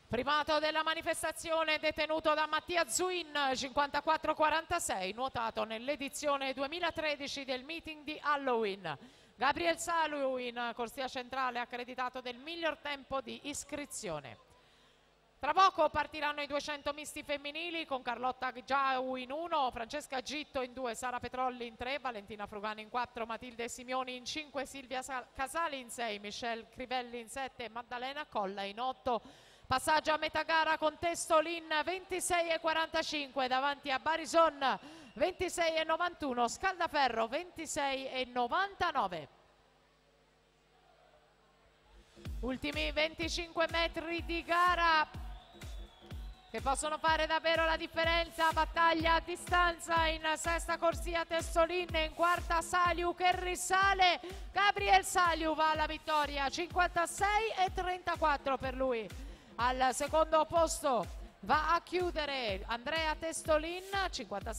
Primato della manifestazione detenuto da Mattia Zuin, 54-46, nuotato nell'edizione 2013 del meeting di Halloween. Gabriel Salu in corsia centrale, accreditato del miglior tempo di iscrizione. Tra poco partiranno i 200 misti femminili con Carlotta Giau in 1, Francesca Gitto in 2, Sara Petrolli in 3, Valentina Frugani in 4, Matilde Simioni in 5, Silvia Casali in 6, Michelle Crivelli in 7 e Maddalena Colla in 8. Passaggio a metà gara con Testolin 26,45 davanti a Barison 26,91, Scaldaferro 26,99. Ultimi 25 metri di gara che possono fare davvero la differenza. Battaglia a distanza in sesta corsia Testolin, in quarta Saliu che risale. Gabriel Saliu va alla vittoria, 56,34 per lui. Al secondo posto va a chiudere Andrea Testolin, 56.